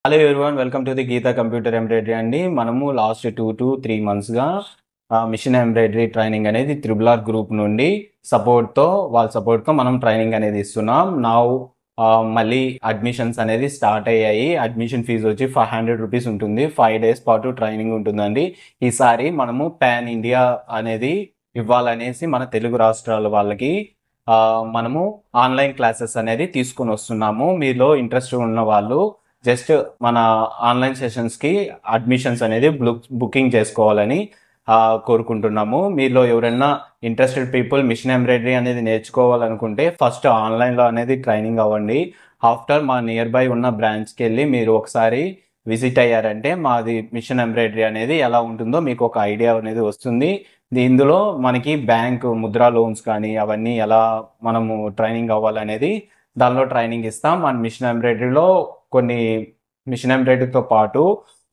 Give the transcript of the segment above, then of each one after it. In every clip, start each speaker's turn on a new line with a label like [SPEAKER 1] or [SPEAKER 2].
[SPEAKER 1] Hello everyone, welcome to the Geeta computer embroidery అండి. మనము last 2 to 3 మంత్స్గా మిషన్ ఎంబ్రాయిడరీ ట్రైనింగ్ అనేది త్రిబుల్ గ్రూప్ నుండి వాళ్ళ సపోర్ట్తో మనం ట్రైనింగ్ అనేది ఇస్తున్నాం. మళ్ళీ అడ్మిషన్స్ అనేది స్టార్ట్ అయ్యాయి. అడ్మిషన్ ఫీజు వచ్చి 500 రూపీస్ ఉంటుంది. 5 days పాటు ట్రైనింగ్ ఉంటుందండి. ఈసారి మనము పాన్ ఇండియా అనేది ఇవ్వాలనేసి మన తెలుగు రాష్ట్రాల వాళ్ళకి మనము ఆన్లైన్ క్లాసెస్ అనేది తీసుకుని వస్తున్నాము. మీలో ఇంట్రెస్ట్ ఉన్న వాళ్ళు జస్ట్ మన ఆన్లైన్ సెషన్స్కి అడ్మిషన్స్ అనేది బుకింగ్ చేసుకోవాలని కోరుకుంటున్నాము. మీలో ఎవరైనా ఇంట్రెస్టెడ్ పీపుల్ మిషన్ ఎంబ్రాయిడరీ అనేది నేర్చుకోవాలనుకుంటే ఫస్ట్ ఆన్లైన్లో అనేది ట్రైనింగ్ అవ్వండి. ఆఫ్టర్ మా నియర్ బై ఉన్న బ్రాంచ్కి వెళ్ళి మీరు ఒకసారి విజిట్ అయ్యారంటే మాది మిషన్ ఎంబ్రాయిడరీ అనేది ఎలా ఉంటుందో మీకు ఒక ఐడియా అనేది వస్తుంది. ఇందులో మనకి బ్యాంక్ ముద్రా లోన్స్ కానీ అవన్నీ ఎలా మనము ట్రైనింగ్ అవ్వాలనేది దానిలో ట్రైనింగ్ ఇస్తాం. అండ్ మిషన్ ఎంబ్రాయిడరీతో పాటు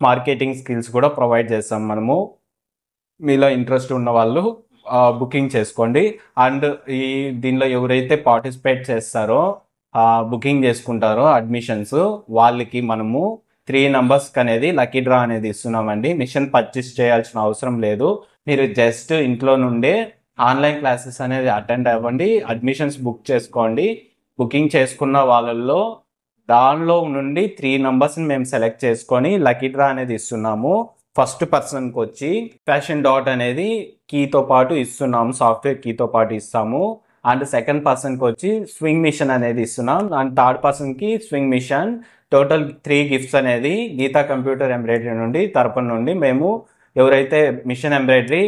[SPEAKER 1] మార్కెటింగ్ స్కిల్స్ కూడా ప్రొవైడ్ చేస్తాం మనము. మీలో ఇంట్రెస్ట్ ఉన్న వాళ్ళు బుకింగ్ చేసుకోండి. అండ్ దీనిలో ఎవరైతే పార్టిసిపేట్ చేస్తారో బుకింగ్ చేసుకుంటారో అడ్మిషన్స్ వాళ్ళకి మనము 3 numbers అనేది లక్కీ డ్రా అనేది ఇస్తున్నామండి. మిషన్ పర్చేస్ చేయాల్సిన అవసరం లేదు. మీరు జస్ట్ ఇంట్లో నుండే ఆన్లైన్ క్లాసెస్ అనేది అటెండ్ అవ్వండి, అడ్మిషన్స్ బుక్ చేసుకోండి. బుకింగ్ చేసుకున్న వాళ్ళల్లో దానిలో నుండి 3 numbers మేము సెలెక్ట్ చేసుకొని లక్కీ డ్రా అనేది ఇస్తున్నాము. ఫస్ట్ పర్సన్కి వచ్చి ఫ్యాషన్ డాట్ అనేది కీతో పాటు ఇస్తున్నాము, సాఫ్ట్వేర్ కీతో పాటు ఇస్తాము. అండ్ సెకండ్ పర్సన్కి వచ్చి స్వింగ్ మిషన్ అనేది ఇస్తున్నాం. అండ్ థర్డ్ పర్సన్కి స్వింగ్ మిషన్. టోటల్ 3 gifts అనేది గీతా కంప్యూటర్ ఎంబ్రాయిడరీ నుండి తరపున నుండి మేము ఎవరైతే మిషన్ ఎంబ్రాయిడరీ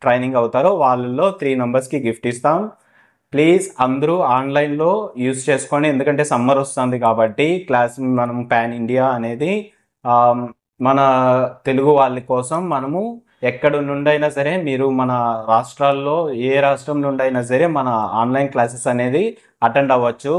[SPEAKER 1] ట్రైనింగ్ అవుతారో వాళ్ళలో 3 numbers గిఫ్ట్ ఇస్తాం. ప్లీజ్ అందరూ ఆన్లైన్లో యూజ్ చేసుకోండి, ఎందుకంటే సమ్మర్ వస్తుంది కాబట్టి క్లాస్ మనం పాన్ ఇండియా అనేది మన తెలుగు వాళ్ళ కోసం మనము ఎక్కడ నుండైనా సరే మీరు మన రాష్ట్రాల్లో ఏ రాష్ట్రం నుండైనా సరే మన ఆన్లైన్ క్లాసెస్ అనేది అటెండ్ అవ్వచ్చు.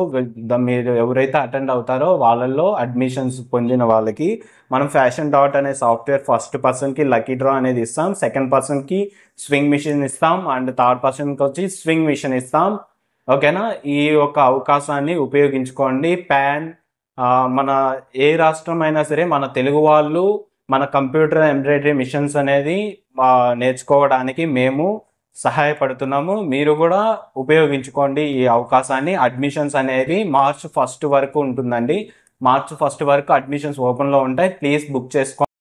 [SPEAKER 1] మీరు ఎవరైతే అటెండ్ అవుతారో వాళ్ళల్లో అడ్మిషన్స్ పొందిన వాళ్ళకి మనం ఫ్యాషన్ డాట్ అనే సాఫ్ట్వేర్ ఫస్ట్ పర్సన్కి లక్కీ డ్రా అనేది ఇస్తాం, సెకండ్ పర్సన్కి స్వింగ్ మిషన్ ఇస్తాం, అండ్ థర్డ్ పర్సన్కి వచ్చి స్వింగ్ మిషన్ ఇస్తాం. ఓకేనా? ఈ యొక్క అవకాశాన్ని ఉపయోగించుకోండి. మన ఏ రాష్ట్రం అయినా సరే మన తెలుగు వాళ్ళు మన కంప్యూటర్ ఎంబ్రాయిడరీ మిషన్స్ అనేది నేర్చుకోవడానికి మేము సహాయపడుతున్నాము. మీరు కూడా ఉపయోగించుకోండి ఈ అవకాశాన్ని. అడ్మిషన్స్ అనేది March 1 వరకు ఉంటుందండి. March 1 వరకు అడ్మిషన్స్ ఓపెన్లో ఉంటాయి. ప్లీజ్ బుక్ చేసుకోండి.